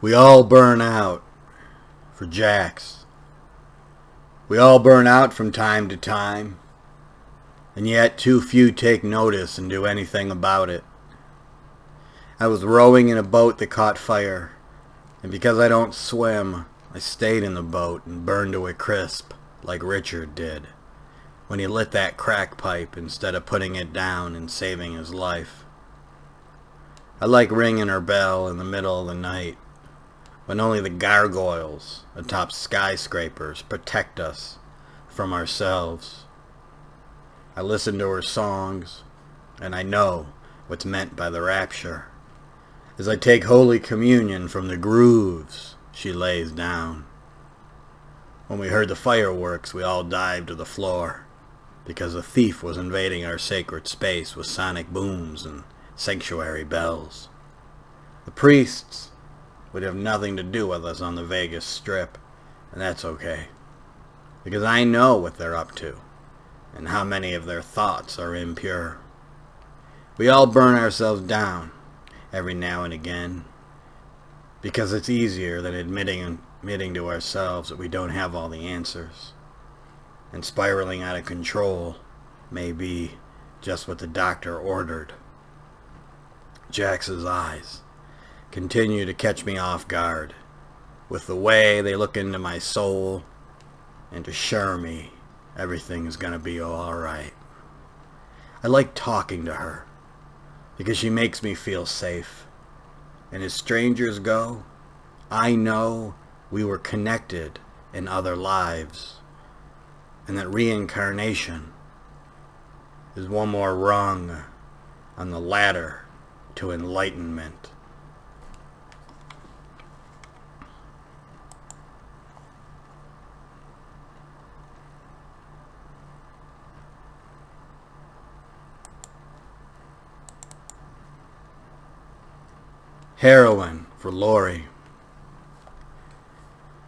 We all burn out for Jax. We all burn out from time to time, and yet too few take notice and do anything about it. I was rowing in a boat that caught fire, and because I don't swim, I stayed in the boat and burned to a crisp like Richard did when he lit that crack pipe instead of putting it down and saving his life. I like ringing her bell in the middle of the night when only the gargoyles atop skyscrapers protect us from ourselves. I listen to her songs, and I know what's meant by the rapture as I take Holy Communion from the grooves she lays down. When we heard the fireworks, we all dived to the floor because a thief was invading our sacred space with sonic booms and sanctuary bells. The priests would have nothing to do with us on the Vegas Strip, and that's okay, because I know what they're up to and how many of their thoughts are impure. We all burn ourselves down every now and again because it's easier than admitting to ourselves that we don't have all the answers, and spiraling out of control may be just what the doctor ordered. Jax's eyes continue to catch me off guard with the way they look into my soul and assure me everything's gonna be alright. I like talking to her because she makes me feel safe. And as strangers go, I know we were connected in other lives, and that reincarnation is one more rung on the ladder to enlightenment. Heroin for Lori.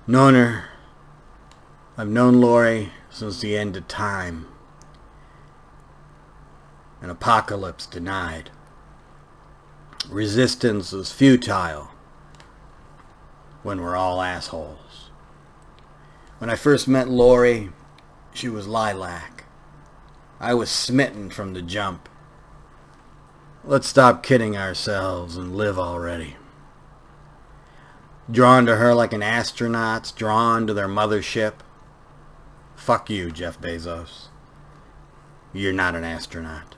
I've known Lori since the end of time. An apocalypse denied. Resistance is futile when we're all assholes. When I first met Lori, she was lilac. I was smitten from the jump. Let's stop kidding ourselves and live already. Drawn to her like an astronaut's drawn to their mothership. Fuck you, Jeff Bezos. You're not an astronaut.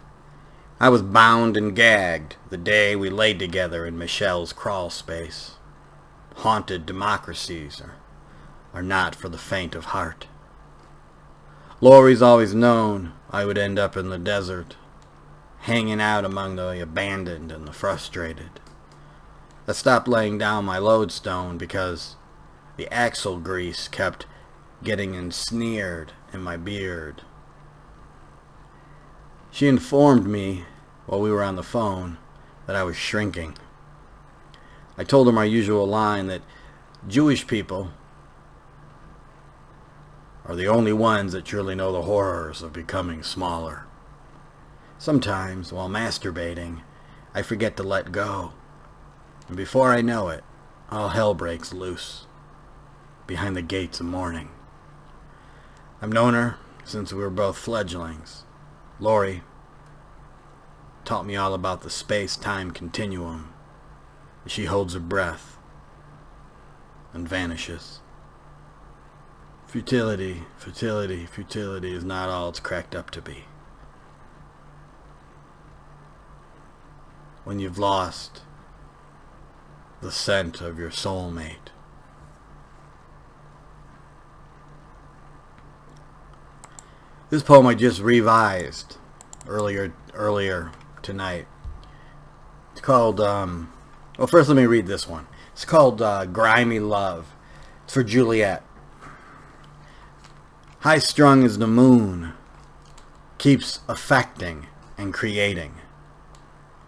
I was bound and gagged the day we laid together in Michelle's crawl space. Haunted democracies are not for the faint of heart. Lori's always known I would end up in the desert, hanging out among the abandoned and the frustrated. I stopped laying down my lodestone because the axle grease kept getting ensnared in my beard. She informed me while we were on the phone that I was shrinking. I told her my usual line that Jewish people are the only ones that truly know the horrors of becoming smaller. Sometimes, while masturbating, I forget to let go. And before I know it, all hell breaks loose behind the gates of morning. I've known her since we were both fledglings. Lori taught me all about the space-time continuum. She holds her breath and vanishes. Futility is not all it's cracked up to be. When you've lost the scent of your soulmate. This poem I just revised earlier tonight. It's called, well, first let me read this one. It's called Grimy Love. It's for Juliet. High strung as the moon keeps affecting and creating.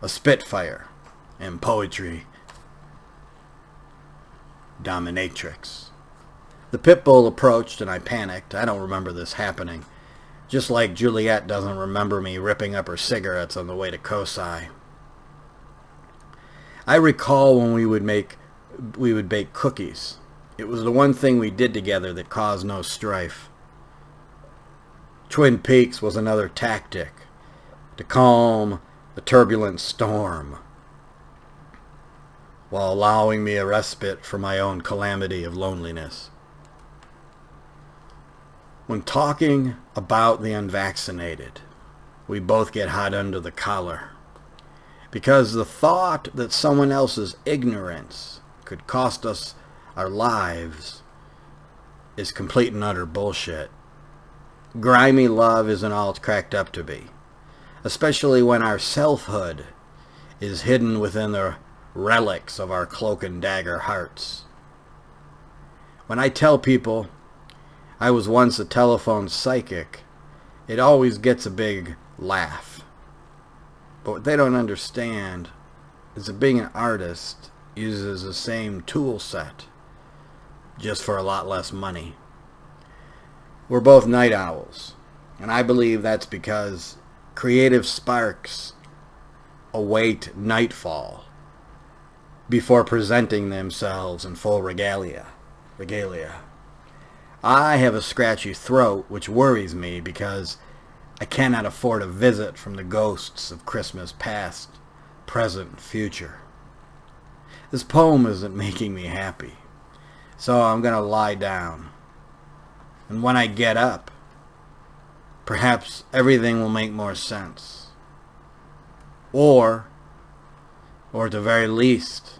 A spitfire in poetry dominatrix. The pit bull approached and I panicked. I don't remember this happening. Just like Juliet doesn't remember me ripping up her cigarettes on the way to Kosai. I recall when we would make we would bake cookies. It was the one thing we did together that caused no strife. Twin Peaks was another tactic to calm the turbulent storm while allowing me a respite from my own calamity of loneliness. When talking about the unvaccinated, we both get hot under the collar, because the thought that someone else's ignorance could cost us our lives is complete and utter bullshit. Grimy love isn't all it's cracked up to be, especially when our selfhood is hidden within the relics of our cloak and dagger hearts. When I tell people I was once a telephone psychic, it always gets a big laugh. But what they don't understand is that being an artist uses the same tool set, just for a lot less money. We're both night owls, and I believe that's because creative sparks await nightfall before presenting themselves in full regalia. I have a scratchy throat, which worries me because I cannot afford a visit from the ghosts of Christmas past, present, and future. This poem isn't making me happy, so I'm going to lie down. And when I get up, perhaps everything will make more sense. Or at the very least,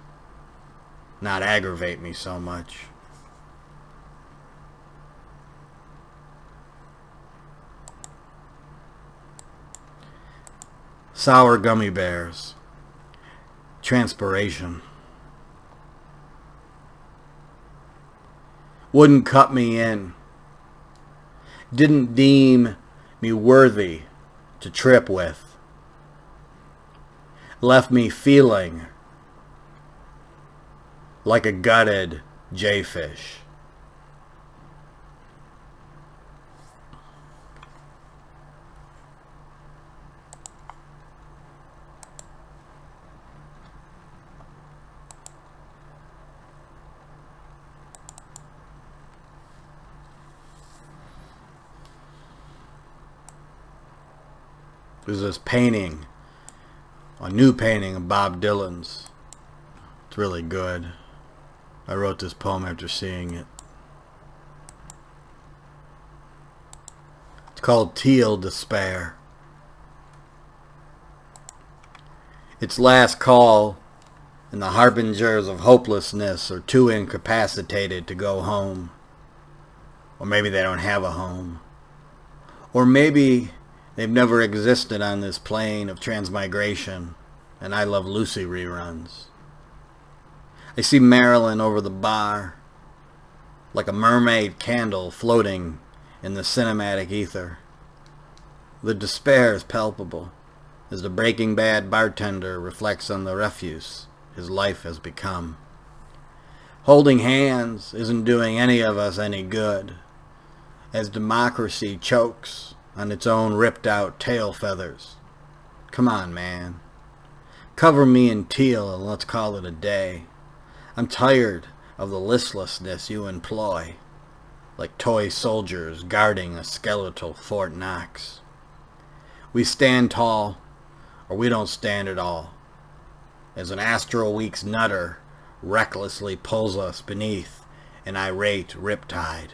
not aggravate me so much. Sour gummy bears. Transpiration. Wouldn't cut me in. Didn't deem me worthy to trip with. Left me feeling like a gutted jayfish. There's this painting, a new painting of Bob Dylan's. It's really good. I wrote this poem after seeing it. It's called Teal Despair. Its last call, and the harbingers of hopelessness are too incapacitated to go home. Or maybe they don't have a home. Or maybe they've never existed on this plane of transmigration, and I Love Lucy reruns. I see Marilyn over the bar, like a mermaid candle floating in the cinematic ether. The despair is palpable, as the Breaking Bad bartender reflects on the refuse his life has become. Holding hands isn't doing any of us any good, as democracy chokes on its own ripped-out tail feathers. Come on, man. Cover me in teal and let's call it a day. I'm tired of the listlessness you employ, like toy soldiers guarding a skeletal Fort Knox. We stand tall, or we don't stand at all, as an Astral Week's nutter recklessly pulls us beneath an irate riptide.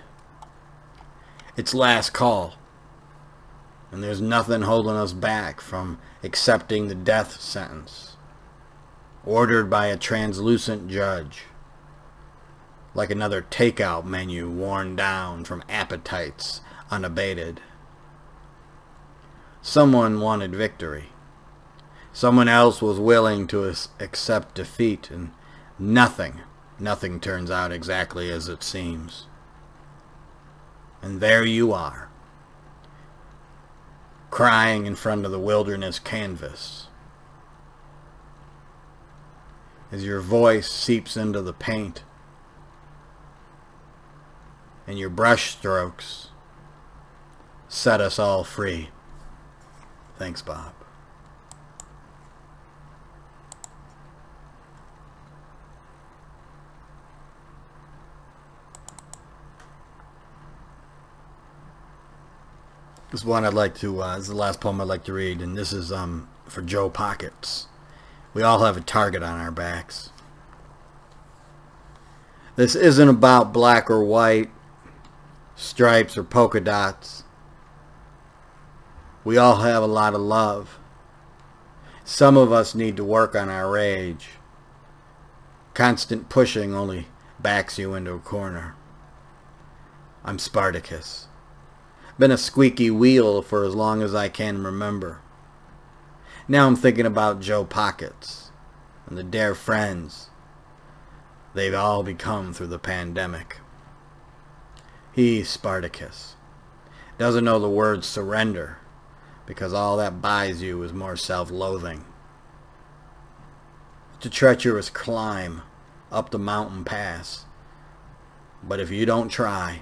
It's last call, and there's nothing holding us back from accepting the death sentence, ordered by a translucent judge, like another takeout menu worn down from appetites unabated. Someone wanted victory. Someone else was willing to accept defeat, and nothing turns out exactly as it seems. And there you are, crying in front of the wilderness canvas, as your voice seeps into the paint, and your brush strokes set us all free. Thanks, Bob. This one I'd like to, this is the last poem I'd like to read, and this is for Joe Pockets. We all have a target on our backs. This isn't about black or white, stripes or polka dots. We all have a lot of love. Some of us need to work on our rage. Constant pushing only backs you into a corner. I'm Spartacus. Been a squeaky wheel for as long as I can remember. Now I'm thinking about Joe Pockets and the dear friends they've all become through the pandemic. He, Spartacus, doesn't know the word surrender because all that buys you is more self-loathing. It's a treacherous climb up the mountain pass, but if you don't try,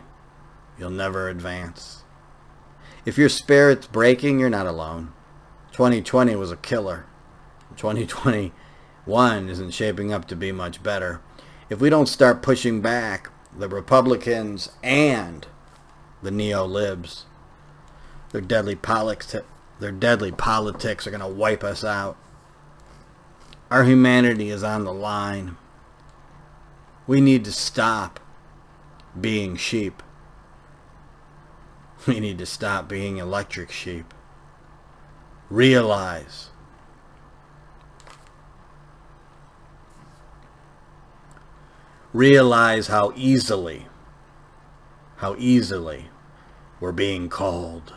you'll never advance. If your spirit's breaking, you're not alone. 2020 was a killer. 2021 isn't shaping up to be much better. If we don't start pushing back, the Republicans and the neo-libs, their deadly politics are going to wipe us out. Our humanity is on the line. We need to stop being sheep. We need to stop being electric sheep. Realize how easily we're being called.